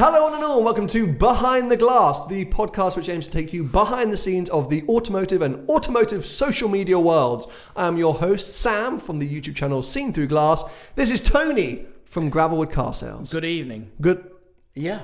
Hello one and all, welcome to Behind the Glass, the podcast which aims to take you behind the scenes of the automotive and automotive social media worlds. I'm your host, Sam, from the YouTube channel Seen Through Glass. This is Tony from Gravelwood Car Sales. Good evening. Good. Yeah.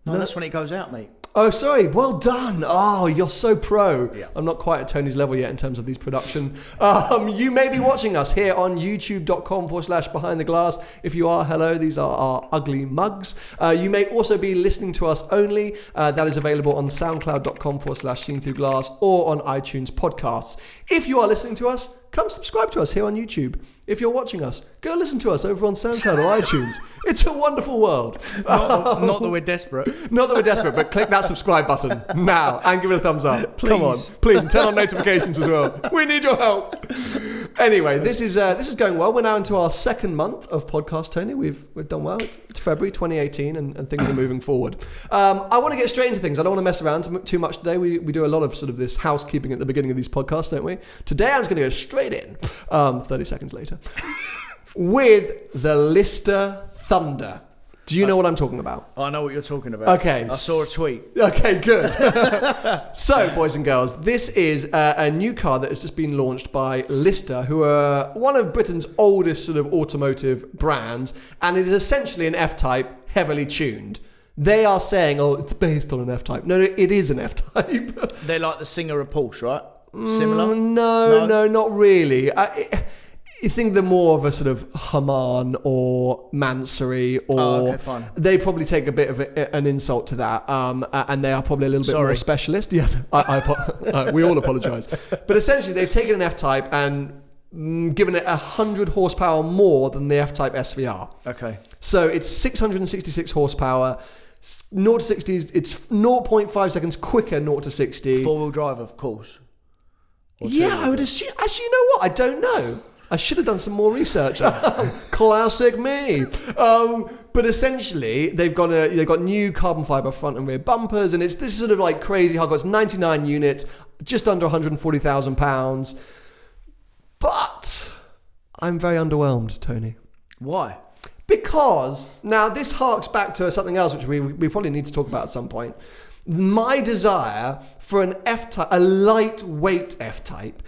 No, that's when it goes out, mate. Oh, sorry. Well done. Oh, you're so pro. Yeah. I'm not quite at Tony's level yet in terms of these production. You may be watching us here on youtube.com/behind the glass. If you are, hello. These are our ugly mugs. You may also be listening to us only. That is available on soundcloud.com/seen through glass or on iTunes podcasts. If you are listening to us, come subscribe to us here on YouTube. If you're watching us, go listen to us over on SoundCloud or iTunes. It's a wonderful world. Not that we're desperate. Not that we're desperate, but click that subscribe button now and give it a thumbs up. Please. Come on, please, and turn on notifications as well. We need your help. Anyway, this is going well. We're now into our second month of podcast, Tony. We've done well. It's February 2018, and things are moving forward. I want to get straight into things. I don't want to mess around too much today. We do a lot of sort of this housekeeping at the beginning of these podcasts, don't we? Today, I'm just going to go straight in. 30 seconds later. With the Lister Thunder. Do you know what I'm talking about? I know what you're talking about. Okay. I saw a tweet. Okay, good. So, boys and girls, this is a new car that has just been launched by Lister, who are one of Britain's oldest sort of automotive brands, and it is essentially an F-Type heavily tuned. They are saying, oh, it's based on an F-Type. No, it is an F-Type. They're like the Singer of Porsche, right? Similar? No, not really. You think they're more of a sort of Haman or Mansory, or fine. They probably take a bit of an insult to that, and they are probably a little bit more specialist. Yeah, we all apologise. But essentially, they've taken an F-Type and given it 100 horsepower more than the F-Type SVR. Okay. So it's 666 horsepower. 0 to 60, it's 0.5 seconds quicker 0 to 60. Four-wheel drive, of course. Yeah, I would assume. Actually, you know what? I don't know. I should have done some more research. Classic me. But essentially, they've got new carbon fiber front and rear bumpers, and it's this sort of like crazy hardcore. It's 99 units, just under £140,000. But I'm very underwhelmed, Tony. Why? Because now this harks back to something else which we probably need to talk about at some point. My desire for an F-Type, a lightweight F-Type.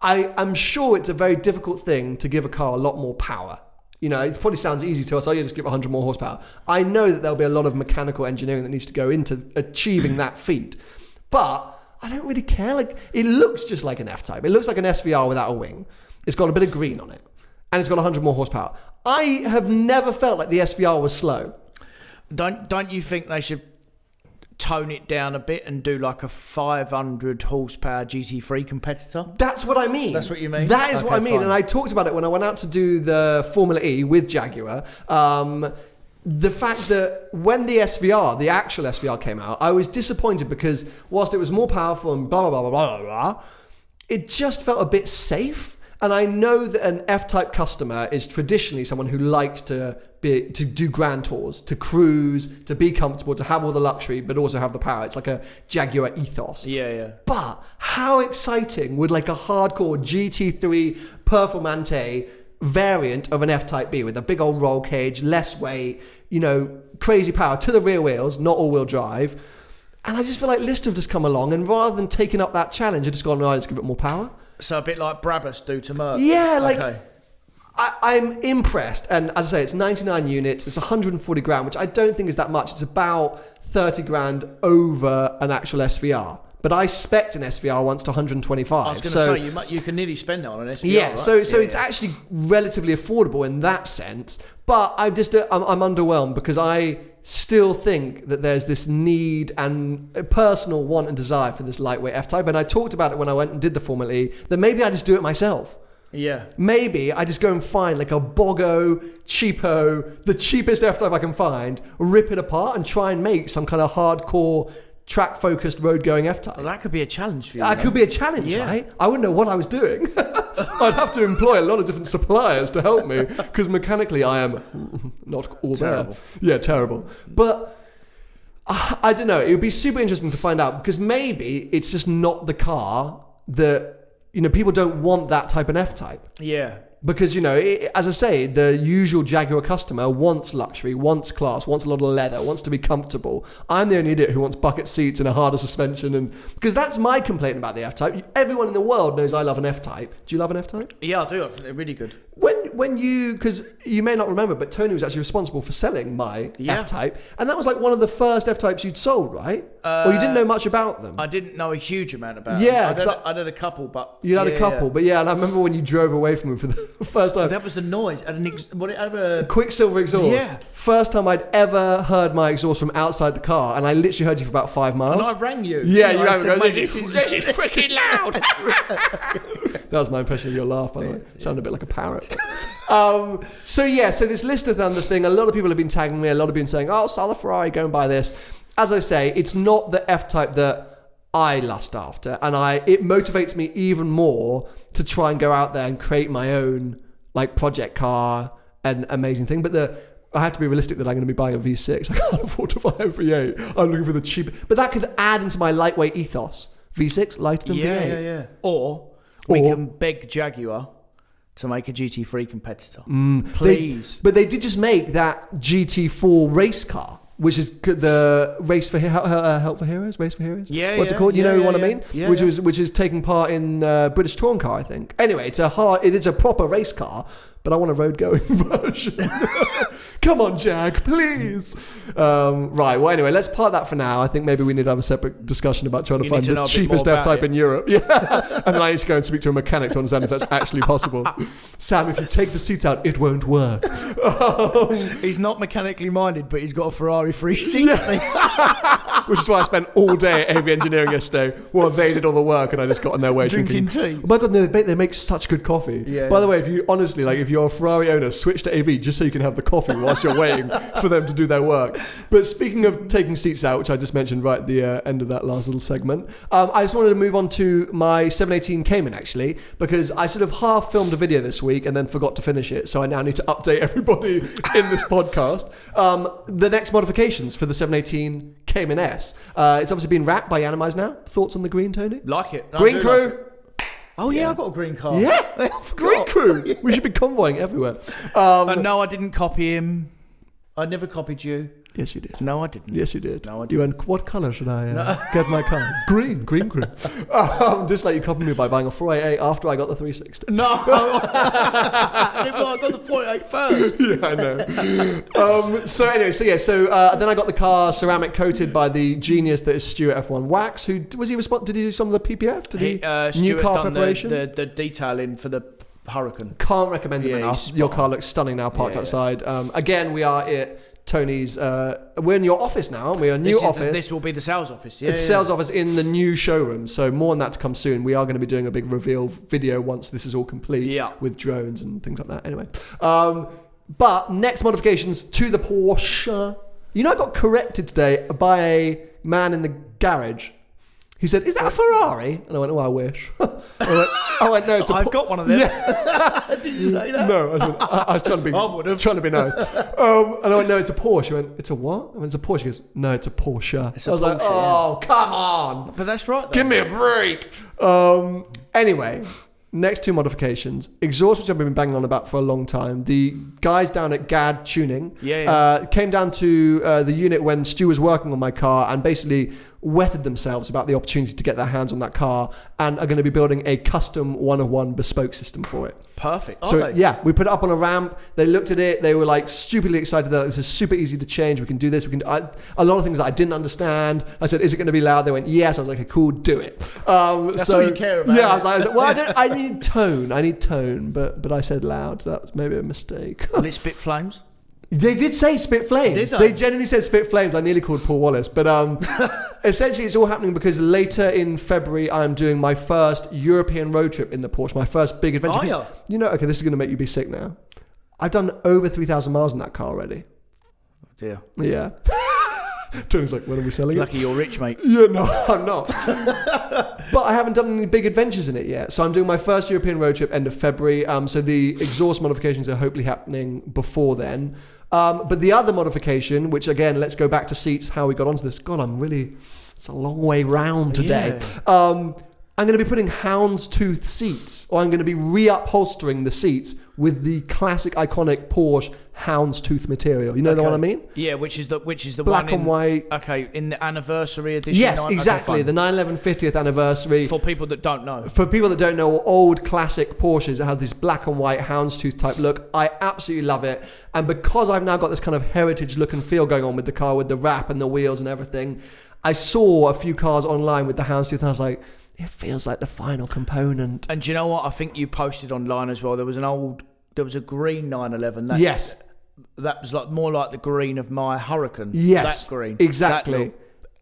I'm sure it's a very difficult thing to give a car a lot more power. You know, it probably sounds easy to us, you just give it 100 more horsepower. I know that there'll be a lot of mechanical engineering that needs to go into achieving that feat. But I don't really care. Like, it looks just like an F-Type. It looks like an SVR without a wing. It's got a bit of green on it. And it's got 100 more horsepower. I have never felt like the SVR was slow. Don't you think they should tone it down a bit and do like a 500 horsepower GT3 competitor? That's what I mean. That's what you mean? That is what I mean. Fine. And I talked about it when I went out to do the Formula E with Jaguar. The fact that when the SVR, the actual SVR came out, I was disappointed because whilst it was more powerful and blah, blah, blah, blah, blah, blah, it just felt a bit safe. And I know that an F-Type customer is traditionally someone who likes to do grand tours, to cruise, to be comfortable, to have all the luxury, but also have the power. It's like a Jaguar ethos. Yeah. But how exciting would like a hardcore GT3 Performante variant of an F-Type be with a big old roll cage, less weight, crazy power to the rear wheels, not all-wheel drive. And I just feel like Lister have just come along and rather than taking up that challenge, have just gone, let's give it more power. So a bit like Brabus do to Merc. Yeah, okay. I'm impressed. And as I say, it's 99 units. It's 140 grand, which I don't think is that much. It's about 30 grand over an actual SVR. But I spec'd an SVR once to 125. I was going to say, you can nearly spend that on an SVR, yeah, right? so it's actually relatively affordable in that sense. But I'm underwhelmed because I still think that there's this need and a personal want and desire for this lightweight F-Type. And I talked about it when I went and did the Formula E, that maybe I just do it myself. Yeah. Maybe I just go and find like a Bogo, cheapo, the cheapest F-Type I can find, rip it apart and try and make some kind of hardcore track-focused road-going F-Type. Well, that could be a challenge for you. That could be a challenge, right? I wouldn't know what I was doing. I'd have to employ a lot of different suppliers to help me because mechanically I am not all terrible. There. Yeah, terrible. But I don't know. It would be super interesting to find out because maybe it's just not the car that, people don't want that type of F-Type. Yeah. Because, as I say, the usual Jaguar customer wants luxury, wants class, wants a lot of leather, wants to be comfortable. I'm the only idiot who wants bucket seats and a harder suspension. Because that's my complaint about the F-Type. Everyone in the world knows I love an F-Type. Do you love an F-Type? Yeah, I do. I think they're really good. Because you may not remember, but Tony was actually responsible for selling my F-Type. And that was like one of the first F-Types you'd sold, right? Or you didn't know much about them? I didn't know a huge amount about them. Yeah. I had a couple, but... You had a couple, but and I remember when you drove away from them for the first time. That was the noise. A Quicksilver exhaust. Yeah. First time I'd ever heard my exhaust from outside the car, and I literally heard you for about 5 miles. And I rang you. Yeah, you rang said, me. This is freaking loud. That was my impression of your laugh, by the way. It sounded a bit like a parrot. So this list of thunder thing, a lot of people have been tagging me, a lot of been saying, oh, sell a Ferrari, go and buy this. As I say, it's not the F-Type that I lust after, and it motivates me even more to try and go out there and create my own like project car and amazing thing. But I have to be realistic that I'm going to be buying a V6. I can't afford to buy a V8. I'm looking for the cheap, but that could add into my lightweight ethos. V6 lighter than V8. Yeah. Or we can beg Jaguar to make a GT3 competitor. Please. But they did just make that GT4 race car, which is the race for Help for Heroes, Race for Heroes. Yeah, what's it called? You know what I mean? Yeah, which is taking part in British Touring Car, I think. Anyway, it is a proper race car, but I want a road going version. Come on, Jag, please. Right. Well, anyway, let's part that for now. I think maybe we need to have a separate discussion about trying to find the cheapest F-Type in Europe. Yeah. And then I need to go and speak to a mechanic to understand if that's actually possible. Sam, if you take the seats out, it won't work. He's not mechanically minded, but he's got a Ferrari 360. Which is why I spent all day at AV Engineering yesterday while they did all the work and I just got on their way drinking tea. Oh my God, they make such good coffee. Yeah. By the way, if you're a Ferrari owner, switch to AV just so you can have the coffee whilst you're waiting for them to do their work. But speaking of taking seats out, which I just mentioned right at the end of that last little segment, I just wanted to move on to my 718 Cayman actually, because I sort of half filmed a video this week and then forgot to finish it. So I now need to update everybody in this podcast. The next modifications for the 718 Cayman S. It's obviously been wrapped by Yanamize now. Thoughts on the green, Tony? Like it. Green crew. Like it. Oh yeah, I got a green car. Yeah, green crew. Yeah. We should be convoying everywhere. No, I didn't copy him. I never copied you. Yes, you did. No, I didn't. Yes, you did. No, I didn't. You went, what colour should I get my car? Green crew. Just like you copied me by buying a 488 after I got the 360. No. I got the 488 first. Yeah, I know. So then I got the car ceramic coated by the genius that is Stuart F1 Wax. Who was he responsible? Did he do some of the PPF? Did he new car done preparation? The detailing for the Hurricane. Can't recommend him enough. Your car looks stunning now parked outside. Again, we are at Tony's. We're in your office now, aren't we? A new office. This will be the sales office. It's sales office in the new showroom. So more on that to come soon. We are going to be doing a big reveal video once this is all complete with drones and things like that. Anyway, but next modifications to the Porsche. I got corrected today by a man in the garage. He said, "Is that a Ferrari?" And I went, "Oh, I wish." I went, "No, it's a I've got one of them." Yeah. Did you say that? No, I was trying to be. I would have. Trying to be nice. And I went, "No, it's a Porsche." He went, "It's a what?" I went, "It's a Porsche." He goes, "No, it's a Porsche." It's a I was Porsche, like, "Oh, come on!" But that's right. Give me a break. Anyway. Next two modifications. Exhaust, which I've been banging on about for a long time. The guys down at GAD Tuning came down to the unit when Stu was working on my car and basically wetted themselves about the opportunity to get their hands on that car and are going to be building a custom 101 bespoke system for it. Perfect. So we put it up on a ramp. They looked at it. They were like stupidly excited that this is super easy to change. We can do this. We can a lot of things that I didn't understand. I said, "Is it going to be loud?" They went, "Yes." I was like, "Okay, cool, do it." That's all you care about. Yeah, I was like, "Well, I need tone." But I said loud. So that was maybe a mistake. Will it spit flames? They did say spit flames. Did they genuinely said spit flames. I nearly called Paul Wallace. But essentially it's all happening because later in February I'm doing my first European road trip in the Porsche, my first big adventure. Okay, this is going to make you be sick now. I've done over 3,000 miles in that car already. Oh dear. Yeah. Tony's like, when are we selling Lucky you're rich, mate. Yeah, no, I'm not. But I haven't done any big adventures in it yet. So I'm doing my first European road trip end of February. So the exhaust modifications are hopefully happening before then. But the other modification, which again, let's go back to seats, how we got onto this. God, it's a long way round today. Yeah. I'm going to be putting houndstooth seats, or I'm going to be reupholstering the seats with the classic iconic Porsche houndstooth material. You know the one I mean? Yeah, which is the black one and white. Okay, in the anniversary edition. Yes, exactly. Okay, the 911 50th anniversary. For people that don't know. For people that don't know, old classic Porsches that have this black and white houndstooth type look. I absolutely love it. And because I've now got this kind of heritage look and feel going on with the car, with the wrap and the wheels and everything, I saw a few cars online with the houndstooth and I was like, it feels like the final component. And do you know what? I think you posted online as well. There was a green 911. Yes. That was more like the green of my Hurricane. Yes. That green. Exactly.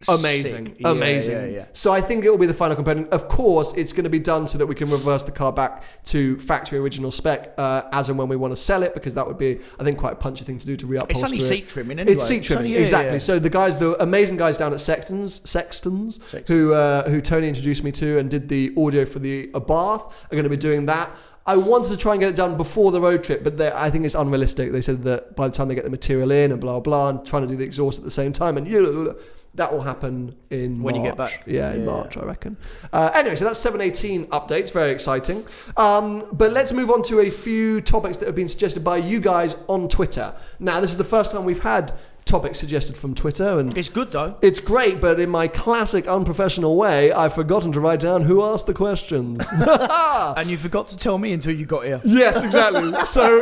Amazing. Sick. Amazing. Yeah. So I think it will be the final component. Of course, it's going to be done so that we can reverse the car back to factory original spec as and when we want to sell it, because that would be, I think, quite a punchy thing to do to reupholster. It's only seat trimming anyway. It's seat trimming, exactly. So the amazing guys down at Sextons. Who Tony introduced me to and did the audio for the Abarth are going to be doing that. I wanted to try and get it done before the road trip, but I think it's unrealistic. They said that by the time they get the material in and blah, blah, and trying to do the exhaust at the same time, and that will happen in March. When you get back. Yeah, in March, I reckon. Anyway, so that's 718 updates. Very exciting. But let's move on to a few topics that have been suggested by you guys on Twitter. Now, this is the first time we've had topics suggested from Twitter, and it's good though. It's great, but in my classic unprofessional way, I've forgotten to write down who asked the questions. And you forgot to tell me until you got here. Yes, exactly. So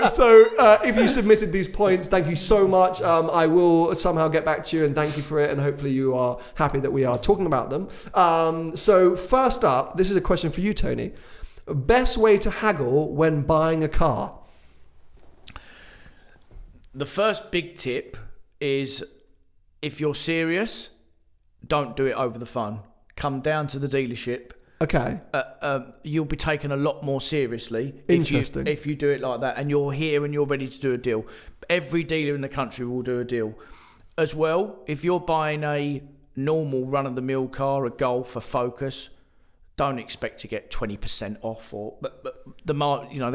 if you submitted these points, thank you so much. I will somehow get back to you and thank you for it, and hopefully you are happy that we are talking about them. So first up, this is a question for you, Tony. Best way to haggle when buying a car? The first big tip is, if you're serious, don't do it over the phone. Come down to the dealership. Okay. You'll be taken a lot more seriously Interesting. if you do it like that, and you're here and you're ready to do a deal. Every dealer in the country will do a deal. As well, if you're buying a normal run-of-the-mill car, a Golf, a Focus, don't expect to get 20% off, but the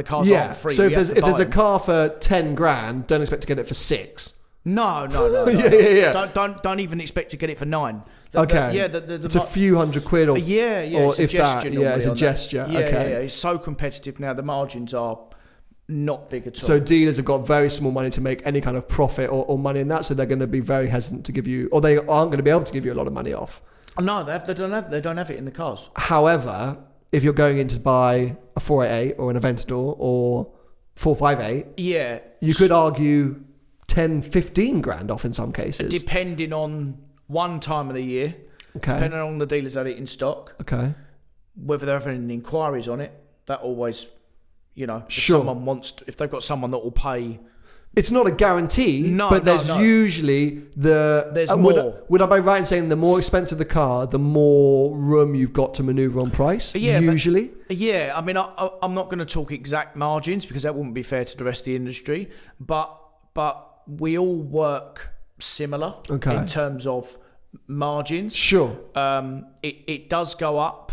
cars aren't free. So if there's a car for 10 grand, don't expect to get it for 6. No. Yeah. Don't even expect to get it for 9. Okay. It's a few hundred quid, or or it's if a gesture. that. It's a gesture. Yeah, okay. yeah. It's so competitive now. The margins are not big at all. So dealers have got very small money to make any kind of profit or money in that, so they're going to be very hesitant to give you, or they aren't going to be able to give you a lot of money off. No, they don't have it in the cars. However, if you're going in to buy a 488 or an Aventador or 458, you could argue 10, 15 grand off in some cases. Depending on one time of the year. Okay. Depending on the dealers that had it in stock. Okay. Whether they're having any inquiries on it, that always, if they've got someone that will pay. It's not a guarantee, but there's usually there's more. Would I be right in saying the more expensive the car, the more room you've got to manoeuvre on price? Yeah, usually. I mean, I'm not going to talk exact margins because that wouldn't be fair to the rest of the industry. But we all work similar in terms of margins. Sure. It does go up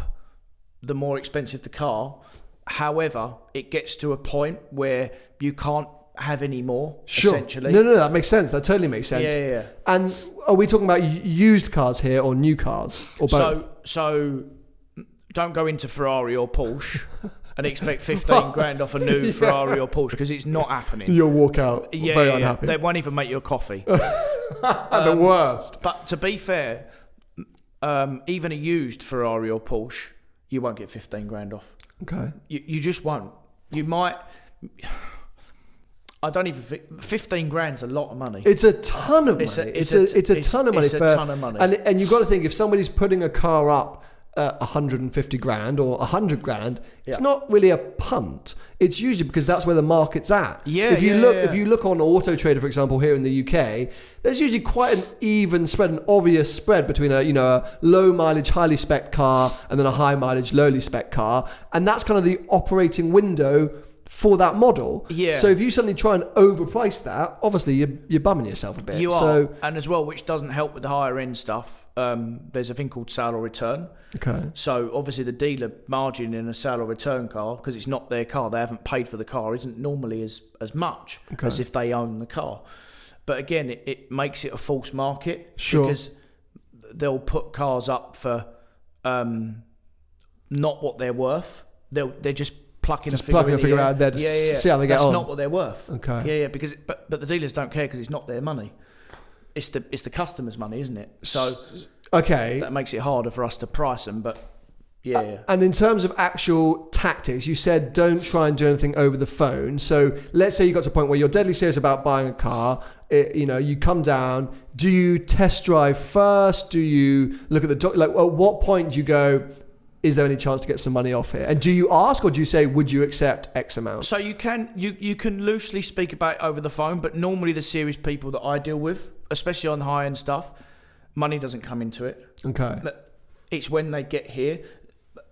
the more expensive the car. However, it gets to a point where you can't have any more, essentially. No, that makes sense. That totally makes sense. Yeah. And are we talking about used cars here or new cars or both? So don't go into Ferrari or Porsche and expect 15 grand off a new Ferrari or Porsche, because it's not happening. You'll walk out very unhappy. They won't even make you a coffee. The worst. But to be fair, even a used Ferrari or Porsche, you won't get 15 grand off. Okay. You just won't. You might. I don't even think 15 grand's a lot of money. It's a ton of money. It's a ton of money. It's a ton of money. And you've got to think, if somebody's putting a car up 150 grand or 100 grand, it's not really a punt. It's usually because that's where the market's at. If you look on Auto Trader, for example, here in the UK, there's usually quite an even spread, an obvious spread between a low mileage, highly spec car and then a high mileage, lowly spec car, and that's kind of the operating window for that model. Yeah. So if you suddenly try and overprice that, obviously you're bumming yourself a bit. You are. And as well, which doesn't help with the higher end stuff, there's a thing called sale or return. Okay. So obviously the dealer margin in a sale or return car, because it's not their car, they haven't paid for the car, isn't normally as much as if they own the car. But again, it makes it a false market. Sure. Because they'll put cars up for not what they're worth. They're just plucking Just a figure, plucking a figure out there to see how they get That's on. not what they're worth. Okay. Yeah, because but the dealers don't care because it's not their money. It's the customer's money, isn't it? So that makes it harder for us to price them. But yeah. And in terms of actual tactics, you said don't try and do anything over the phone. So let's say you got to a point where you're deadly serious about buying a car. You come down. Do you test drive first? Do you look at the at what point do you go, is there any chance to get some money off here? And do you ask, or do you say, would you accept X amount? So you can loosely speak about it over the phone, but normally the serious people that I deal with, especially on high end stuff, money doesn't come into it. Okay. It's when they get here.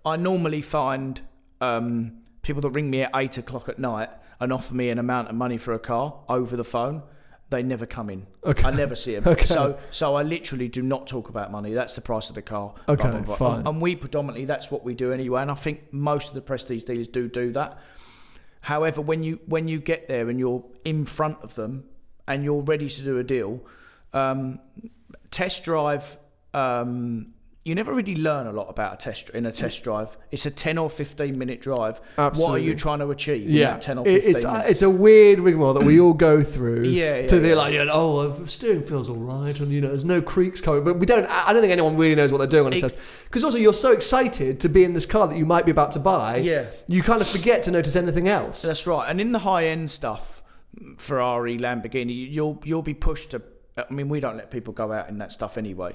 I normally find people that ring me at 8 o'clock at night and offer me an amount of money for a car over the phone. They never come in. Okay. I never see them. Okay. So I literally do not talk about money. That's the price of the car. Okay, fine. And we predominantly, that's what we do anyway. And I think most of the prestige dealers do that. However, when you get there and you're in front of them and you're ready to do a deal, test drive. You never really learn a lot about in a test drive. It's a 10 or 15 minute drive. Absolutely. What are you trying to achieve? Yeah, 10 or 15 minutes? It's a weird rigmarole that we all go through. They're like, the steering feels all right, and there's no creaks coming. But I don't think anyone really knows what they're doing on the test. Because also you're so excited to be in this car that you might be about to buy. Yeah. You kind of forget to notice anything else. That's right. And in the high end stuff, Ferrari, Lamborghini, you'll be pushed to. I mean, we don't let people go out in that stuff anyway.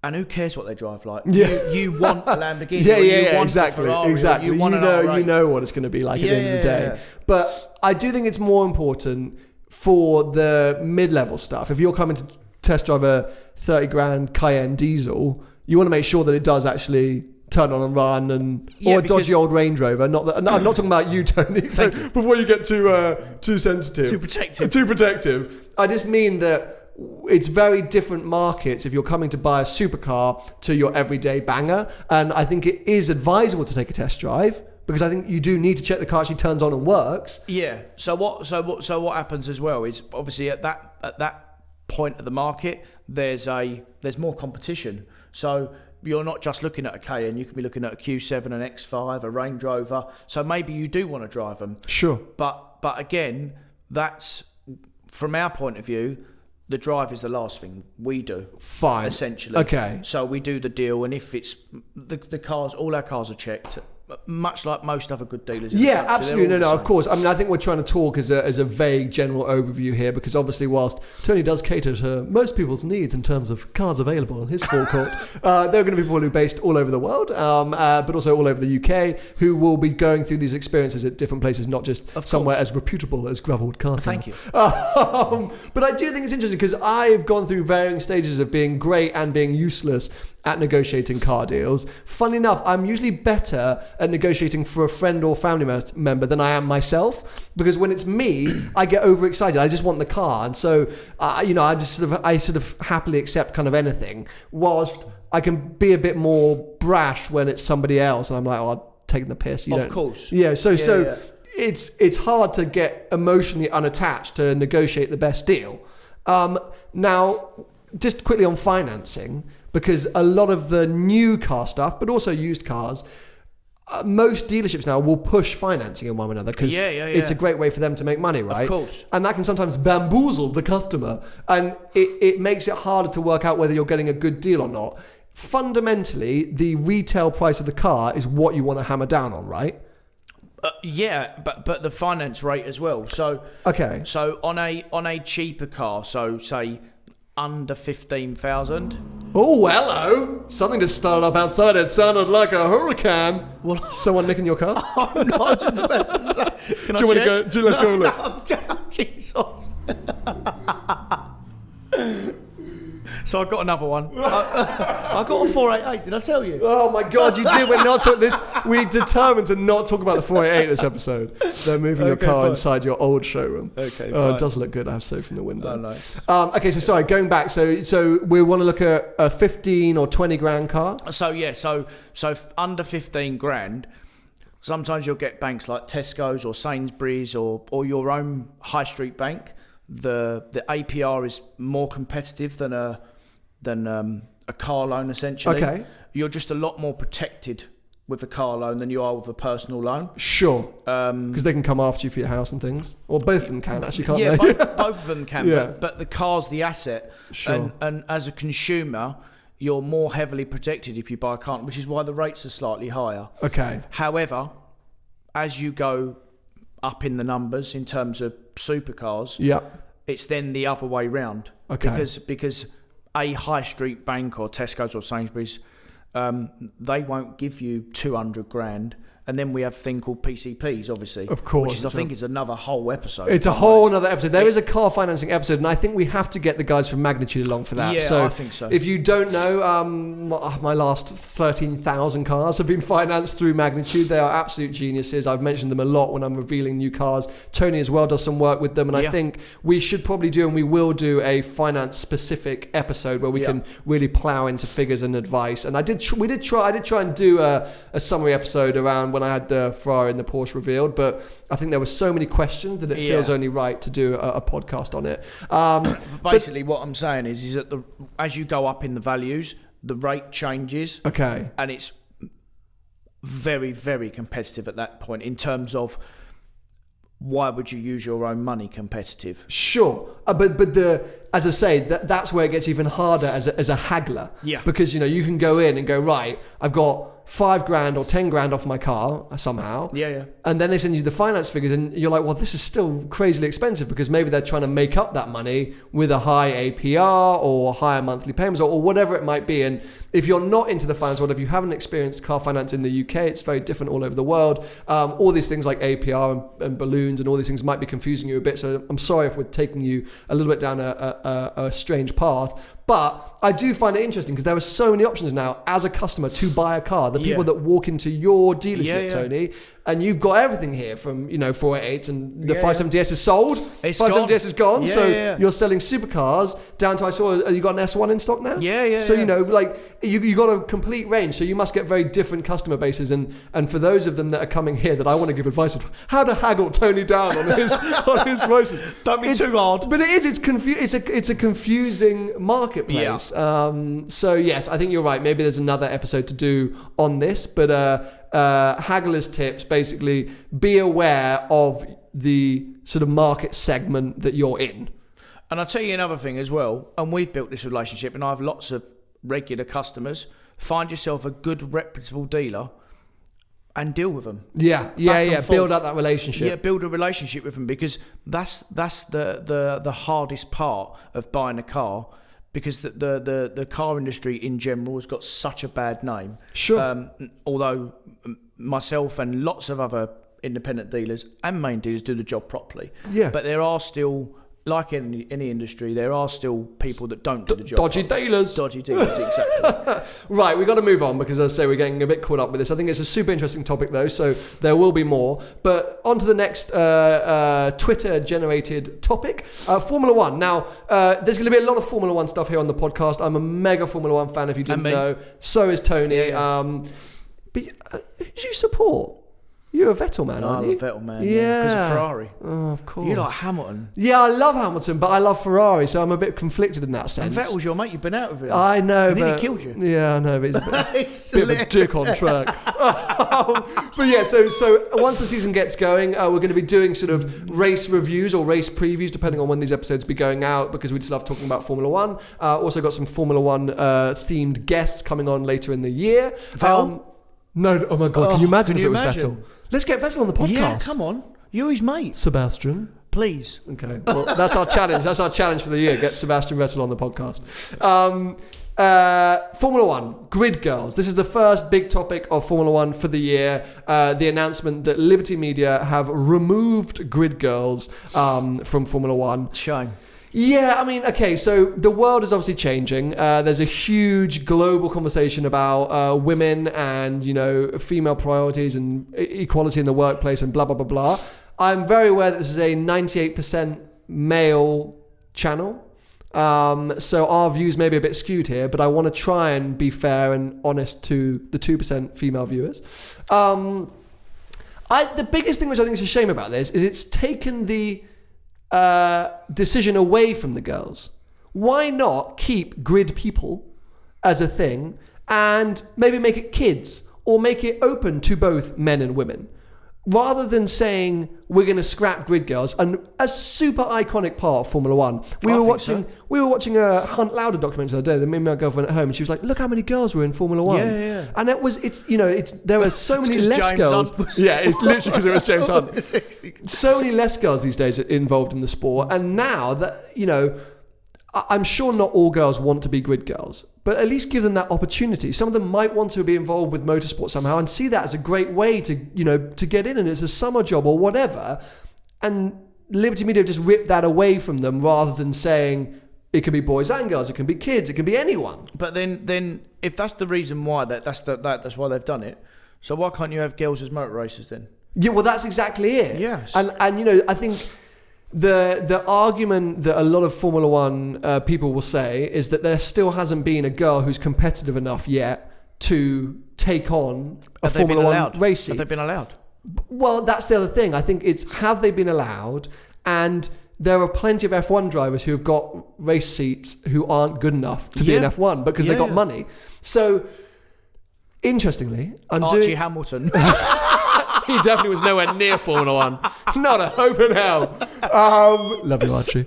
And who cares what they drive like? Yeah. You want a Lamborghini. You want exactly. A Ferrari, exactly. You know what it's going to be like at the end of the day. Yeah. But I do think it's more important for the mid-level stuff. If you're coming to test drive a 30 grand Cayenne diesel, you want to make sure that it does actually turn on and run, or a dodgy old Range Rover. I'm not talking about you, Tony. So before you get too sensitive, too protective. I just mean that it's very different markets if you're coming to buy a supercar to your everyday banger, and I think it is advisable to take a test drive because I think you do need to check the car actually turns on and works. Yeah. So what happens as well is obviously at that point of the market there's more competition. So you're not just looking at a Cayenne, you could be looking at a Q7, an X5, a Range Rover. So maybe you do want to drive them. Sure. But again, that's from our point of view. The drive is the last thing we do. Fine. Essentially. Okay. So we do the deal, and if it's the cars, all our cars are checked, much like most other good dealers. Yeah, absolutely. No, of course. I mean, I think we're trying to talk as a vague general overview here, because obviously, whilst Tony does cater to most people's needs in terms of cars available on his forecourt, there are going to be people who are based all over the world, but also all over the UK, who will be going through these experiences at different places, not just somewhere as reputable as Gravelled Car Sales. Thank you. But I do think it's interesting because I've gone through varying stages of being great and being useless at negotiating car deals. Funnily enough, I'm usually better at negotiating for a friend or family member than I am myself, because when it's me, I get overexcited. I just want the car, and so I sort of happily accept kind of anything. Whilst I can be a bit more brash when it's somebody else, and I'm like, oh, I'm taking the piss. Of course. Yeah. So it's hard to get emotionally unattached to negotiate the best deal. Now, just quickly on financing, because a lot of the new car stuff, but also used cars, most dealerships now will push financing in one another because it's a great way for them to make money, right? Of course. And that can sometimes bamboozle the customer, and it makes it harder to work out whether you're getting a good deal or not. Fundamentally, the retail price of the car is what you want to hammer down on, right? But the finance rate as well. So So on a cheaper car, so say under 15,000. Oh, hello! Something just started up outside. It sounded like a hurricane. Well, someone nicking your car? Oh no! I was just about to say. Can do you want to go? Let's go look. No, I'm joking, sauce. So I got another one. I got a 488. Did I tell you? Oh my God, you did. We're not talking this. We determined to not talk about the 488 this episode. They're moving your car inside your old showroom. Okay. It does look good. I have so from the window. Oh, nice. Okay, so sorry. Going back. So we want to look at a 15 or 20 grand car. So under 15 grand. Sometimes you'll get banks like Tesco's or Sainsbury's or your own high street bank. The APR is more competitive than a car loan, essentially. Okay. You're just a lot more protected with a car loan than you are with a personal loan. Sure. Because they can come after you for your house and things. Or both of them can, actually, can't yeah, they? both of them can, Yeah. but the car's the asset. Sure. And as a consumer, you're more heavily protected if you buy a car, which is why the rates are slightly higher. Okay. However, as you go up in the numbers in terms of supercars, Yeah. it's then the other way round. Okay. Because a high street bank or Tesco's or Sainsbury's, they won't give you 200 grand. And then we have a thing called PCPs, obviously. Of course. Which is, I think, is another whole episode. It's a whole other episode. There is a car financing episode, and I think we have to get the guys from Magnitude along for that. Yeah, so I think so. If you don't know, my last 13,000 cars have been financed through Magnitude. They are absolute geniuses. I've mentioned them a lot when I'm revealing new cars. Tony as well does some work with them, and I think we should probably do, and we will do, a finance-specific episode where we can really plow into figures and advice. And I did try and do a summary episode around when I had the Ferrari and the Porsche revealed, but I think there were so many questions that it feels only right to do a podcast on it. Basically, what I'm saying is that as you go up in the values, the rate changes. Okay. And it's very, very competitive at that point in terms of why would you use your own money competitive? Sure. But as I say, that's where it gets even harder as a haggler. Yeah. Because, you can go in and go, right, I've got 5 grand or 10 grand off my car somehow. Yeah. And then they send you the finance figures and you're like, well, this is still crazily expensive because maybe they're trying to make up that money with a high APR or higher monthly payments or whatever it might be. And if you're not into the finance world, if you haven't experienced car finance in the UK, it's very different all over the world. All these things like APR and balloons and all these things might be confusing you a bit. So I'm sorry if we're taking you a little bit down a strange path. But I do find it interesting because there are so many options now as a customer to buy a car. The people that walk into your dealership, Tony, and you've got everything here from 488s and the 570S is sold. 570S is gone. You're selling supercars down to, I saw you got an S1 in stock now. So you got a complete range. So you must get very different customer bases. And for those of them that are coming here that I want to give advice on how to haggle Tony down on his prices. Don't be too hard. But it is. It's a confusing marketplace. So yes, I think you're right. Maybe there's another episode to do on this, but haggler's tips, basically be aware of the sort of market segment that you're in. And I'll tell you another thing as well, and we've built this relationship and I have lots of regular customers. Find yourself a good reputable dealer and deal with them. Build up that relationship. Yeah, build a relationship with them because that's the hardest part of buying a car. Because the car industry in general has got such a bad name. Sure. Although myself and lots of other independent dealers and main dealers do the job properly. Yeah. But there are still, like in any industry, there are still people that don't do the job Dodgy properly. dealers. Dodgy dealers, exactly. Right, we've got to move on because, as I say, we're getting a bit caught up with this. I think it's a super interesting topic, though, so there will be more. But on to the next Twitter-generated topic, Formula One. Now, there's going to be a lot of Formula One stuff here on the podcast. I'm a mega Formula One fan, if you didn't know. So is Tony. But who do you support? You're a Vettel man, aren't you? I'm a Vettel man, because of Ferrari. Oh, of course. You like Hamilton. Yeah, I love Hamilton, but I love Ferrari, so I'm a bit conflicted in that sense. And Vettel's your mate, you've been out with him. I know, but... he killed you. Yeah, I know, but he's a bit of a dick on track. But yeah, so once the season gets going, we're going to be doing sort of race reviews or race previews, depending on when these episodes be going out, because we just love talking about Formula One. Also got some Formula One themed guests coming on later in the year. Vettel? No, oh my God, can you imagine if it was Vettel? Let's get Vettel on the podcast. Yeah, come on. You're his mate. Sebastian. Please. Okay. Well, that's our challenge. That's our challenge for the year. Get Sebastian Vettel on the podcast. Formula One, grid girls. This is the first big topic of Formula One for the year. The announcement that Liberty Media have removed grid girls from Formula One. Shame. Yeah, I mean, okay, so the world is obviously changing. There's a huge global conversation about women and, female priorities and equality in the workplace and blah, blah, blah, blah. I'm very aware that this is a 98% male channel. So our views may be a bit skewed here, but I want to try and be fair and honest to the 2% female viewers. The biggest thing which I think is a shame about this is it's taken the decision away from the girls. Why not keep grid people as a thing and maybe make it kids or make it open to both men and women. Rather than saying we're going to scrap grid girls, and a super iconic part of Formula One. We were watching a Hunt Lauder documentary the other day. Me and my girlfriend at home, and she was like, "Look how many girls were in Formula One." Yeah. And there were so many less James girls. Hunt. Yeah, it's literally because it was James Hunt. So many less girls these days involved in the sport, and now that I'm sure not all girls want to be grid girls, but at least give them that opportunity. Some of them might want to be involved with motorsport somehow and see that as a great way to get in, and it's a summer job or whatever. And Liberty Media just ripped that away from them rather than saying it can be boys and girls, it can be kids, it can be anyone. But then if that's the reason why that's why they've done it, so why can't you have girls as motor racers then? Yeah, well, that's exactly it. Yes. And I think the argument that a lot of Formula One people will say is that there still hasn't been a girl who's competitive enough yet to take on a Formula One race seat. Have they been allowed? Well, that's the other thing. I think it's have they been allowed, and there are plenty of F1 drivers who have got race seats who aren't good enough to be in F1 because they got money. So, interestingly, Archie Hamilton. He definitely was nowhere near Formula One. Not a hope in hell. Love you, Archie.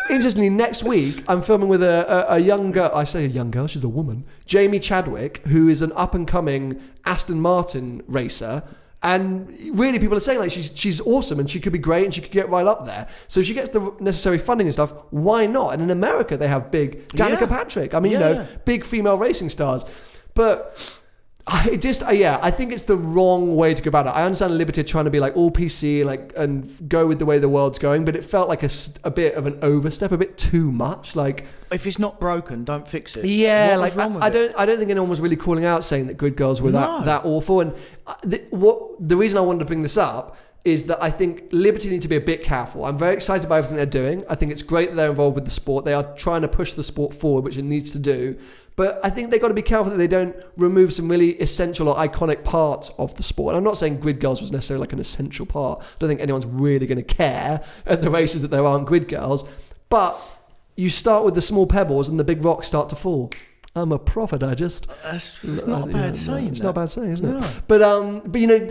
Interestingly, next week, I'm filming with a young girl. I say a young girl, she's a woman. Jamie Chadwick, who is an up-and-coming Aston Martin racer. And really, people are saying, like, she's awesome and she could be great and she could get right up there. So if she gets the necessary funding and stuff, why not? And in America, they have big Danica Patrick. I mean, big female racing stars. But I think it's the wrong way to go about it. I understand Liberty trying to be like all PC, and go with the way the world's going, but it felt like a bit of an overstep, a bit too much. Like, if it's not broken, don't fix it. Yeah, I don't think anyone was really calling out saying that grid girls were that awful. And the reason I wanted to bring this up is that I think Liberty need to be a bit careful. I'm very excited about everything they're doing. I think it's great that they're involved with the sport. They are trying to push the sport forward, which it needs to do. But I think they've got to be careful that they don't remove some really essential or iconic parts of the sport. And I'm not saying grid girls was necessarily like an essential part. I don't think anyone's really going to care at the races that there aren't grid girls. But you start with the small pebbles and the big rocks start to fall. I'm a prophet. It's not a bad saying. It's not a bad saying, isn't it? But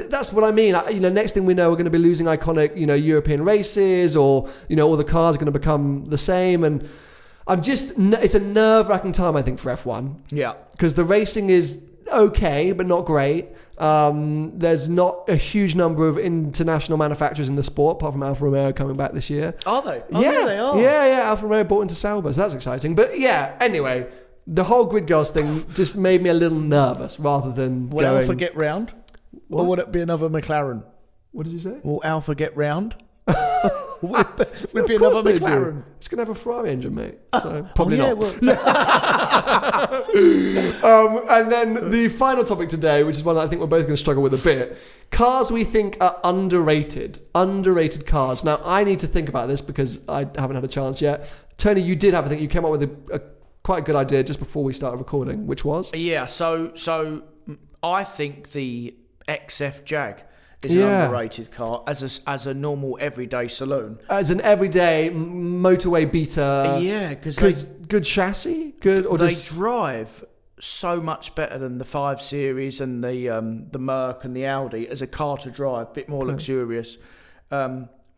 that's what I mean. Next thing we know, we're going to be losing iconic, European races, or all the cars are going to become the same. And it's a nerve-wracking time, I think, for F1. Yeah, because the racing is okay, but not great. There's not a huge number of international manufacturers in the sport, apart from Alfa Romeo coming back this year. Are they? Yeah, they are. Yeah. Alfa Romeo bought into Sauber, so that's exciting. But yeah, anyway, the whole grid girls thing just made me a little nervous rather than Will Alfa get round? What? Or would it be another McLaren? What did you say? Will Alfa get round? Would be another McLaren. It's going to have a Ferrari engine, mate. So probably not. And then the final topic today, which is one that I think we're both going to struggle with a bit. Cars we think are underrated. Underrated cars. Now, I need to think about this because I haven't had a chance yet. Tony, you did have a think. You came up with a quite a good idea just before we started recording, which was? Yeah, so I think the XF Jag is an underrated car as a normal everyday saloon. As an everyday motorway beater. Yeah, because good chassis, good or they drive so much better than the 5 Series and the Merc and the Audi as a car to drive, a bit more luxurious.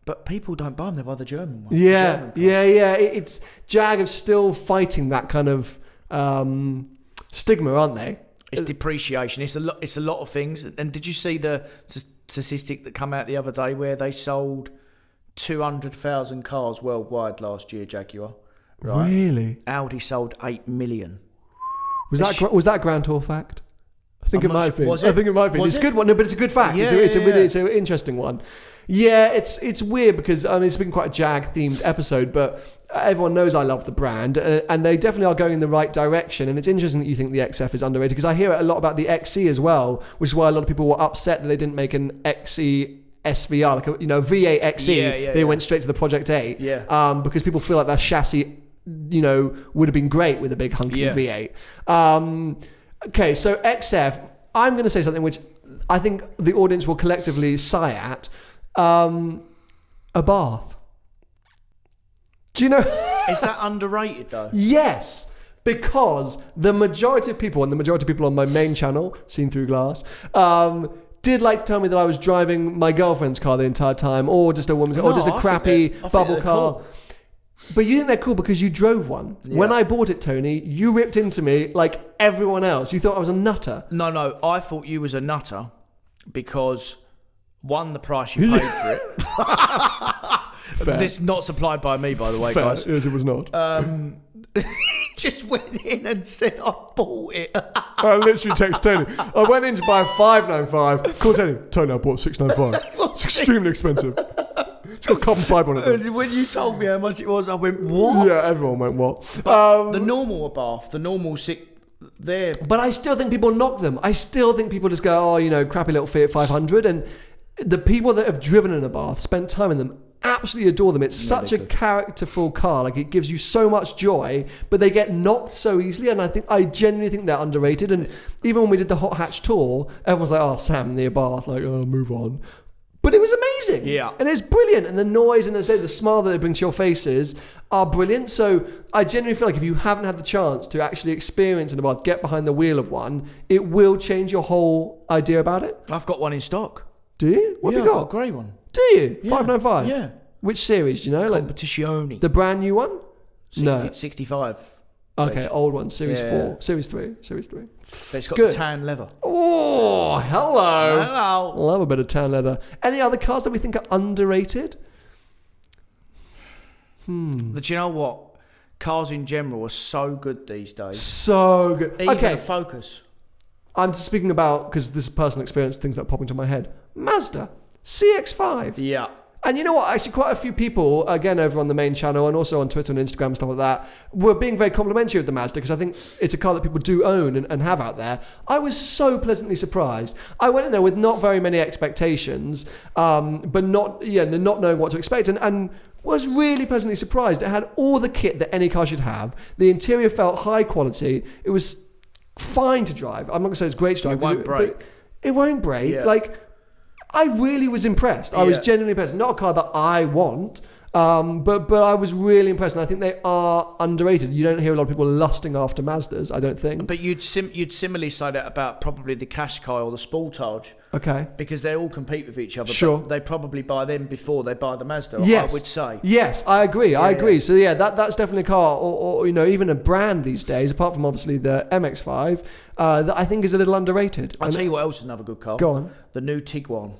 But people don't buy them; they buy the German one. Yeah. It's Jag is still fighting that kind of stigma, aren't they? It's depreciation. It's a lot of things. And did you see the statistic that came out the other day where they sold 200,000 cars worldwide last year, Jaguar? Right? Really? Audi sold 8 million. Was that a Grand Tour fact? I think it might be. I think it might be. It's a good one. No, but it's a good fact. Yeah, it's an interesting one. Yeah, it's weird because it's been quite a Jag themed episode, but everyone knows I love the brand, and they definitely are going in the right direction. And it's interesting that you think the XF is underrated because I hear a lot about the XC as well, which is why a lot of people were upset that they didn't make an XC SVR, like a V8 XC. They went straight to the Project 8. Yeah. Because people feel like their chassis, would have been great with a big hunky V8. Okay, so XF, I'm going to say something which I think the audience will collectively sigh at. A bath. Do you know? Is that underrated though? Yes. because the majority of people, and the majority of people on my main channel, Seen Through Glass, did like to tell me that I was driving my girlfriend's car the entire time, or just a woman's, or just a crappy bubble car. Cool. But you think they're cool because you drove one. Yeah. When I bought it, Tony, you ripped into me like everyone else. You thought I was a nutter. No, I thought you was a nutter because, one, the price you paid for it. Fair. This not supplied by me, by the way, Fair. guys. Yes, it was not. Just went in and said, I bought it. I literally text Tony. I went in to buy a 595. Call Tony, I bought 695. It's extremely expensive. It's got carbon fibre on it. When you told me how much it was, I went, what? Yeah, everyone went, what? The normal bath, the normal there. But I still think people knock them. I still think people just go, crappy little Fiat 500. And the people that have driven in a bath, spent time in them, absolutely adore them. It's such a characterful car. Like, it gives you so much joy, but they get knocked so easily. And I genuinely think they're underrated. And even when we did the hot hatch tour, everyone's like, oh, Sam, near bath, like, oh, move on. But it was amazing. Yeah. And it's brilliant. And the noise and the smile that they bring to your faces are brilliant. So I genuinely feel like if you haven't had the chance to actually experience an bath, get behind the wheel of one, it will change your whole idea about it. I've got one in stock. Do you? What have you got? I've got a grey one. Do you? Yeah. 595? Yeah. Which series, do you know? Competizione. The brand new one? 65. Okay, old one. Series 4. Series 3. But it's got the tan leather. Oh, hello. Hello. Love a bit of tan leather. Any other cars that we think are underrated? But you know what? Cars in general are so good these days. So good. Even okay. a Focus. I'm just speaking about, because this is personal experience, things that pop into my head. Mazda CX-5. Yeah. And you know what? Actually, quite a few people, again, over on the main channel and also on Twitter and Instagram and stuff like that, were being very complimentary of the Mazda because I think it's a car that people do own and have out there. I was so pleasantly surprised. I went in there with not very many expectations, but not knowing what to expect, and was really pleasantly surprised. It had all the kit that any car should have. The interior felt high quality. It was fine to drive. I'm not going to say it's great to drive. It won't break. It won't break. Yeah. Like, I really was impressed. I was genuinely impressed. Not a car that I want, but I was really impressed. And I think they are underrated. You don't hear a lot of people lusting after Mazdas, I don't think. But you'd similarly say that about probably the Qashqai or the Sportage. Okay. Because they all compete with each other. Sure. But they probably buy them before they buy the Mazda, yes. I would say. Yes, I agree. I agree. So that's definitely a car, or even a brand these days, apart from obviously the MX-5, that I think is a little underrated. I'll tell you what else is another good car. Go on. The new Tiguan.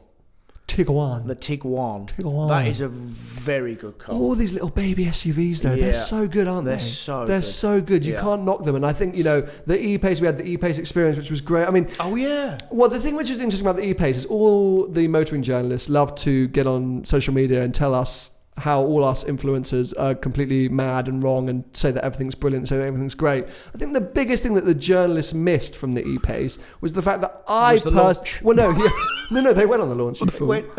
Tiguan. The Tiguan. That is a very good car. All these little baby SUVs though, they're so good, aren't they? They're so good. You can't knock them. And I think, the E-Pace, we had the E-Pace experience, which was great. I mean... Oh, yeah. Well, the thing which is interesting about the E-Pace is all the motoring journalists love to get on social media and tell us how all us influencers are completely mad and wrong and say that everything's brilliant, say that everything's great. I think the biggest thing that the journalists missed from the E-Pace was the fact that I personally... Well, no, they went on the launch.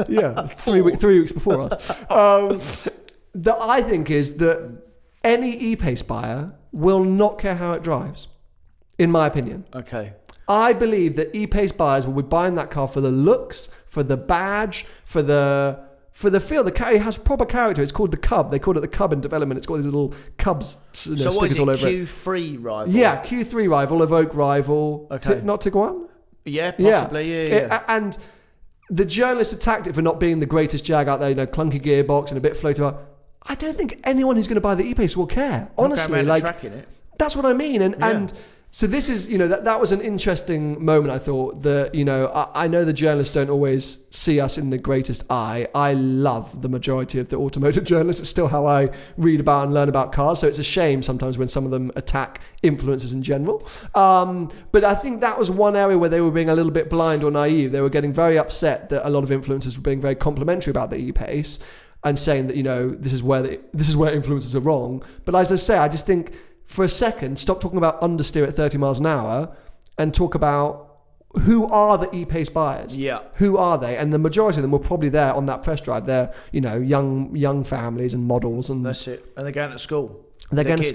Yeah, 3 weeks before us. That I think is that any E-Pace buyer will not care how it drives, in my opinion. Okay. I believe that E-Pace buyers will be buying that car for the looks, for the badge, for the feel. The car has proper character. It's called the Cub. They called it the Cub in development. It's got these little Cubs stickers all over it. Q3 rival? Yeah, Q3 rival, Evoque rival. Okay. Not Tiguan? Yeah, possibly. Yeah. And the journalists attacked it for not being the greatest Jag out there, clunky gearbox and a bit floaty about. I don't think anyone who's going to buy the E-Pace will care. Honestly, that's what I mean. And so this is, that was an interesting moment, I thought, that, I know the journalists don't always see us in the greatest eye. I love the majority of the automotive journalists. It's still how I read about and learn about cars. So it's a shame sometimes when some of them attack influencers in general. But I think that was one area where they were being a little bit blind or naive. They were getting very upset that a lot of influencers were being very complimentary about the E-Pace and saying that, this is where influencers are wrong. But as I say, I just think, for a second, stop talking about understeer at 30 miles an hour and talk about who are the E-Pace buyers. Yeah. Who are they? And the majority of them were probably there on that press drive. They're, young families and models. And that's it. And they're going to school. They're going to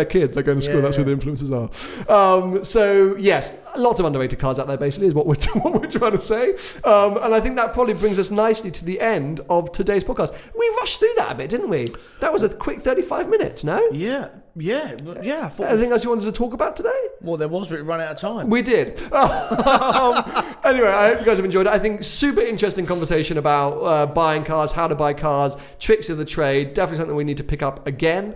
kids. They're going to school. That's who the influencers are. So yes, lots of underrated cars out there. Basically, is what we're trying to say. And I think that probably brings us nicely to the end of today's podcast. We rushed through that a bit, didn't we? That was a quick 35 minutes. No? Yeah. Yeah. I thought. Anything else you wanted to talk about today? Well, there was, but we ran out of time. We did. Anyway, I hope you guys have enjoyed it. I think super interesting conversation about buying cars, how to buy cars, tricks of the trade. Definitely something we need to pick up again.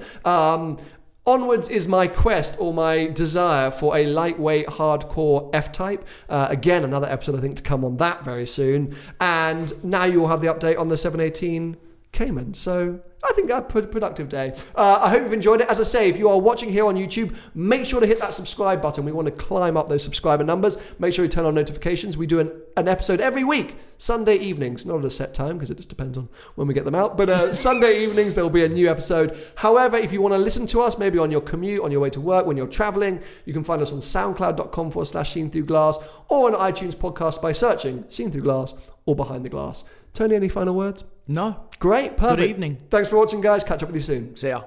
Onwards is my quest or my desire for a lightweight, hardcore F-Type. Again, another episode I think to come on that very soon. And now you will have the update on the 718 Cayman. So I think I put a productive day. I hope you've enjoyed it. As I say, if you are watching here on YouTube, make sure to hit that subscribe button. We want to climb up those subscriber numbers. Make sure you turn on notifications. We do an episode every week, Sunday evenings. Not at a set time because it just depends on when we get them out. But Sunday evenings, there will be a new episode. However, if you want to listen to us, maybe on your commute, on your way to work, when you're traveling, you can find us on soundcloud.com/Seen Through Glass or on iTunes podcast by searching Seen Through Glass or Behind the Glass. Tony, any final words? No. Great, perfect. Good evening. Thanks for watching, guys. Catch up with you soon. See ya.